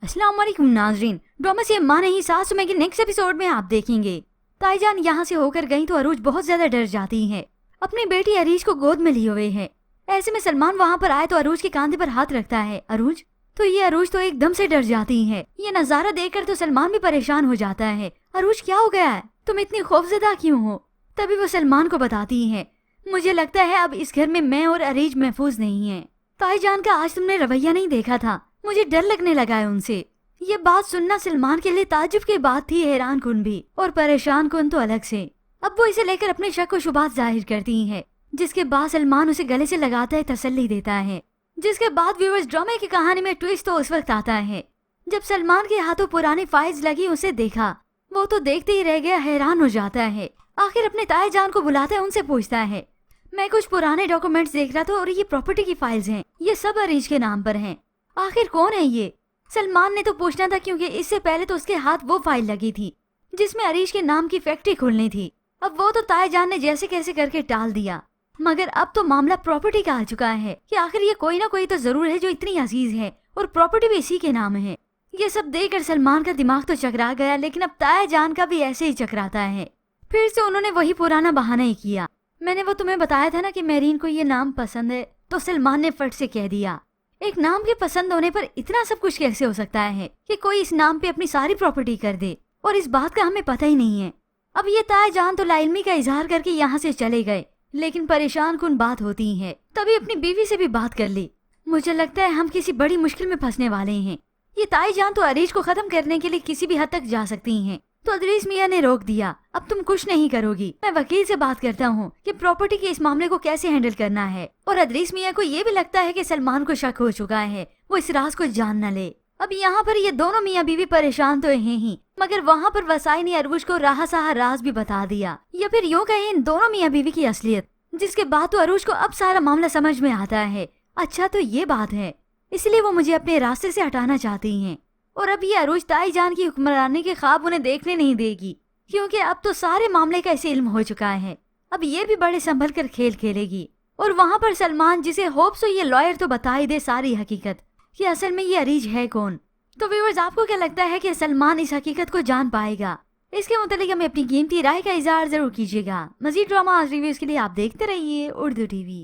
अस्सलाम वालेकुम नाजरीन, ड्रामा से अम्मा नहीं सास सुमे के नेक्स्ट एपिसोड में आप देखेंगे। ताईजान यहाँ से होकर गई तो अरूज बहुत ज्यादा डर जाती है। अपनी बेटी अरीज को गोद में लिए हुए है। ऐसे में सलमान वहाँ पर आए तो अरूज के कांधे पर हाथ रखता है। अरूज तो एकदम से डर जाती है। ये नजारा देखकर तो सलमान भी परेशान हो जाता है। अरूज क्या हो गया है, तुम इतनी खौफजदा क्यों हो? तभी वो सलमान को बताती है, मुझे लगता है अब इस घर में मैं और अरीज महफूज नहीं है। ताईजान का आज तुमने रवैया नहीं देखा था, मुझे डर लगने लगा है उनसे। ये बात सुनना सलमान के लिए ताज्जुब की बात थी, हैरान कुन भी और परेशान कुन तो अलग से। अब वो इसे लेकर अपने शक व शुबात जाहिर करती है, जिसके बाद सलमान उसे गले से लगाता है, तसल्ली देता है। जिसके बाद व्यूअर्स ड्रामे की कहानी में ट्विस्ट तो उस वक्त आता है जब सलमान के हाथों पुरानी फाइल्स लगी उसे देखा। वो तो देखते ही रह गया, हैरान हो जाता है। आखिर अपने ताईजान को बुलाता है, उनसे पूछता है, मैं कुछ पुराने डॉक्यूमेंट्स देख रहा था और ये प्रॉपर्टी की फाइल्स हैं, ये सब अरीज के नाम पर हैं। आखिर कौन है ये? सलमान ने तो पूछना था क्योंकि इससे पहले तो उसके हाथ वो फाइल लगी थी जिसमें अरीज के नाम की फैक्ट्री खोलनी थी। अब वो तो ताईजान ने जैसे कैसे करके टाल दिया, मगर अब तो मामला प्रॉपर्टी का आ चुका है कि आखिर ये कोई ना कोई तो जरूर है जो इतनी अजीज है और प्रॉपर्टी भी इसी के नाम है। ये सब देखकर सलमान का दिमाग तो चकरा गया, लेकिन अब ताईजान का भी ऐसे ही चकराता है। फिर से उन्होंने वही पुराना बहाना ही किया, मैंने वो तुम्हें बताया था ना कि मेरीन को ये नाम पसंद है। तो सलमान ने फट से कह दिया, एक नाम के पसंद होने पर इतना सब कुछ कैसे हो सकता है कि कोई इस नाम पे अपनी सारी प्रॉपर्टी कर दे, और इस बात का हमें पता ही नहीं है। अब ये ताईजान तो लाइल्मी का इजहार करके यहाँ से चले गए, लेकिन परेशान कुन बात होती है। तभी अपनी बीवी से भी बात कर ली, मुझे लगता है हम किसी बड़ी मुश्किल में फंसने वाले हैं। ये ताईजान तो अरीज को खत्म करने के लिए किसी भी हद तक जा सकती हैं। तो अदरीस मियाँ ने रोक दिया, अब तुम कुछ नहीं करोगी, मैं वकील से बात करता हूँ कि प्रॉपर्टी के इस मामले को कैसे हैंडल करना है। और अदरीस मियाँ को ये भी लगता है कि सलमान को शक हो चुका है, वो इस राज को जान न ले। अब यहाँ पर ये दोनों मियाँ बीवी परेशान तो हैं ही, मगर वहाँ पर वसाई ने अरूज को राह साहा राज भी बता दिया, या फिर यूँ कहें इन दोनों मियाँ बीवी की असलियत। जिसके बाद तो अरूज को अब सारा मामला समझ में आता है, अच्छा तो ये बात है, इसलिए वो मुझे अपने रास्ते से हटाना चाहती हैं। और अब ये अरूज ताईजान की हुक्मरानी के ख्वाब उन्हें देखने नहीं देगी, क्योंकि अब तो सारे मामले का इसे इल्म हो चुका है। अब ये भी बड़े संभल कर खेल खेलेगी। और वहाँ पर सलमान, जिसे होप सो ये लॉयर तो बता ही दे सारी हकीकत कि असल में ये अरीज है कौन। तो व्यूअर्स, आपको क्या लगता है कि सलमान इस हकीकत को जान पाएगा? इसके मुतालिक हमें अपनी कीमती राय का इजहार जरूर कीजिएगा। मजीद ड्रामा रिव्यूज के लिए आप देखते रहिए उर्दू टीवी।